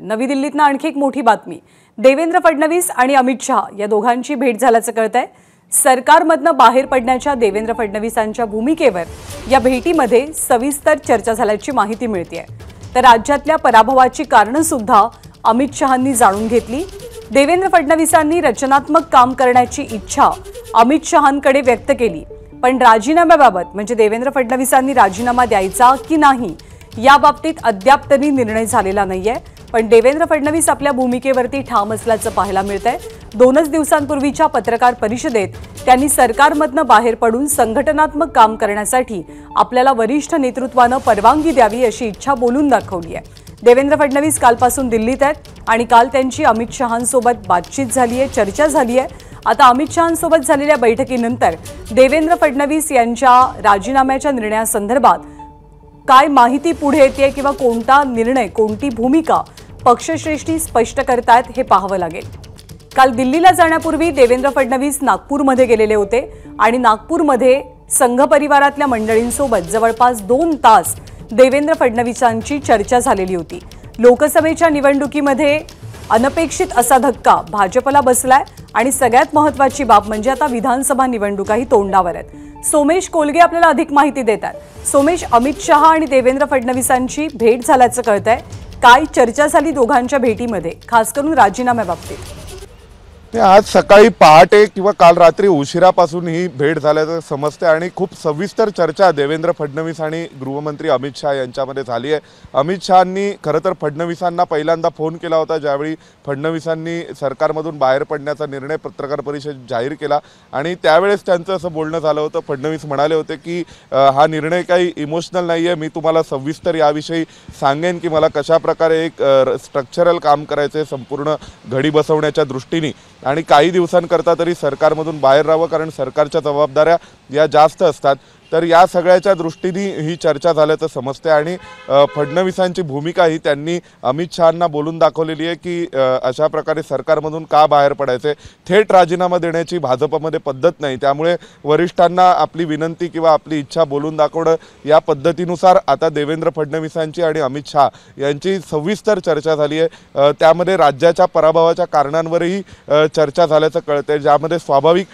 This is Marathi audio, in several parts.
नवी दिल्लीतनं आणखी एक मोठी बातमी। देवेंद्र फडणवीस आणि अमित शहा या दोघांची भेट झाल्याचं कळतंय। सरकारमधनं बाहेर पडण्याच्या देवेंद्र फडणवीसांच्या भूमिकेवर या भेटीमध्ये सविस्तर चर्चा झाल्याची माहिती मिळतेय। तर राज्यातल्या पराभवाची कारणं सुद्धा अमित शहांनी जाणून घेतली। देवेंद्र फडणवीसांनी रचनात्मक काम करण्याची इच्छा अमित शहांकडे व्यक्त केली, पण राजीनाम्याबाबत म्हणजे देवेंद्र फडणवीसांनी राजीनामा द्यायचा की नाही याबाबतीत अद्याप तरी निर्णय झालेला नाहीये। पण देवेंद्र फडणवीस आपल्या भूमिकेवरती ठाम असल्याचं पाहायला मिळतंय। 2 दिवसांपूर्वीच्या पत्रकार परिषदेत त्यांनी सरकारमधनं बाहेर पडून संघटनात्मक काम करण्यासाठी आपल्याला वरिष्ठ नेतृत्वानं परवानगी द्यावी अशी इच्छा बोलून दाखवली आहे। देवेंद्र फडणवीस कालपासून दिल्लीत आहेत आणि काल त्यांची अमित शहांसोबत बातचीत झाली आहे, चर्चा झाली आहे। आता अमित शहांसोबत झालेल्या बैठकीनंतर देवेंद्र फडणवीस यांच्या राजीनाम्याच्या निर्णयासंदर्भात काय माहिती पुढे येते किंवा कोणता निर्णय, कोणती भूमिका पक्षश्रेष्ठी स्पष्ट करतात हे पाहावं लागेल। काल दिल्लीला जाण्यापूर्वी देवेंद्र फडणवीस नागपूरमध्ये गेलेले होते आणि नागपूरमध्ये संघ परिवारातल्या मंडळींसोबत जवळपास 2 तास देवेंद्र फडणवीसांची चर्चा झालेली होती। लोकसभेच्या निवडणुकीमध्ये अनपेक्षित असा धक्का भाजपला बसलाय आणि सगळ्यात महत्त्वाची बाब म्हणजे आता विधानसभा निवडणुकाही तोंडावर आहेत। सोमेश कोलगे आपल्याला अधिक माहिती देतात। सोमेश, अमित शहा आणि देवेंद्र फडणवीसांची भेट झाल्याचं कळतंय, काय चर्चा झाली दोघांच्या भेटीमध्ये, खास करून राजीनाम्याबाबतीत? आज सकाळी पहाटे किंवा काल रात्री उशिरापासून ही भेट झाल्याचं समजते आणि खूप सविस्तर चर्चा देवेंद्र फडणवीस आणि गृहमंत्री अमित शहा यांच्यामध्ये झाली आहे। अमित शहांनी खरं तर फडणवीसांना पहिल्यांदा फोन केला होता ज्यावेळी फडणवीसांनी सरकारमधून बाहेर पडण्याचा निर्णय पत्रकार परिषद जाहीर केला आणि त्यावेळेस त्यांचं असं बोलणं झालं होतं। फडणवीस म्हणाले होते की हा निर्णय काही इमोशनल नाही आहे, मी तुम्हाला सविस्तर याविषयी सांगेन की मला कशा प्रकारे एक स्ट्रक्चरल काम करायचे संपूर्ण घडी बसवण्याच्या दृष्टीने आणि काही दिवसांकरता तरी सरकारमधून बाहेर राहावं कारण सरकारच्या जबाबदाऱ्या या जास्त असतात। तर या सगळ्याच्या दृष्टीने ही चर्चा झाल्याचं समजते आणि फडणवीसांची भूमिका ही त्यांनी अमित शहांना बोलून दाखवलेली आहे की अशा प्रकारे सरकारमधून का बाहेर पडायचे, थेट राजीनामा देण्याची भाजपमध्ये पद्धत नाही, त्यामुळे वरिष्ठांना आपली विनंती किंवा आपली इच्छा बोलून दाखवणं या पद्धतीनुसार आता देवेंद्र फडणवीसांची आणि अमित शहा यांची सविस्तर चर्चा झाली आहे। त्यामध्ये राज्याच्या पराभवाच्या कारणांवरही चर्चा झाल्याचं कळतंय, ज्यामध्ये स्वाभाविक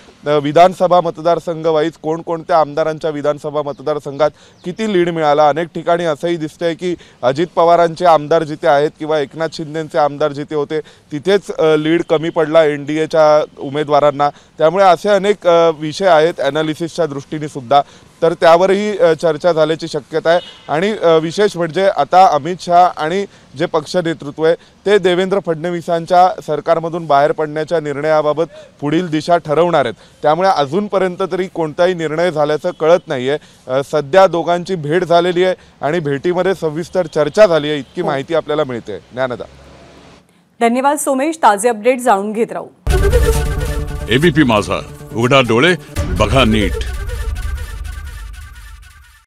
विधानसभा मतदारसंघ वाईज कोणकोणत्या आमदारांच्या विधानसभा मतदारसंघात किती लीड मिळाला। अनेक ठिकाणी असंही दिसतंय की अजित पवारांचे आमदार जिथे आहेत किंवा एकनाथ शिंदेंचे आमदार जिथे होते तिथेच लीड कमी पडला एनडीएच्या उमेदवारांना। त्यामुळे असे अनेक विषय आहेत ॲनालिसिसच्या दृष्टीने सुद्धा, तर त्यावरही चर्चा झाल्याची शक्यता आहे। आणि विशेष म्हणजे आता अमित शहा आणि जे पक्ष नेतृत्व आहे ते देवेंद्र फडणवीसांच्या सरकारमधून बाहेर पडण्याच्या निर्णयाबाबत पुढील दिशा ठरवणार आहेत, त्यामुळे अजूनपर्यंत तरी कोणताही निर्णय झाल्याचं कळत नाही आहे। सध्या दोघांची भेट झालेली आहे आणि भेटीमध्ये सविस्तर चर्चा झाली आहे, इतकी माहिती आपल्याला मिळते। ज्ञानदा, धन्यवाद सोमेश, ताजे अपडेट जाणून घेत राहू। एबीपी माझा, उघडा डोळे बघा नीट।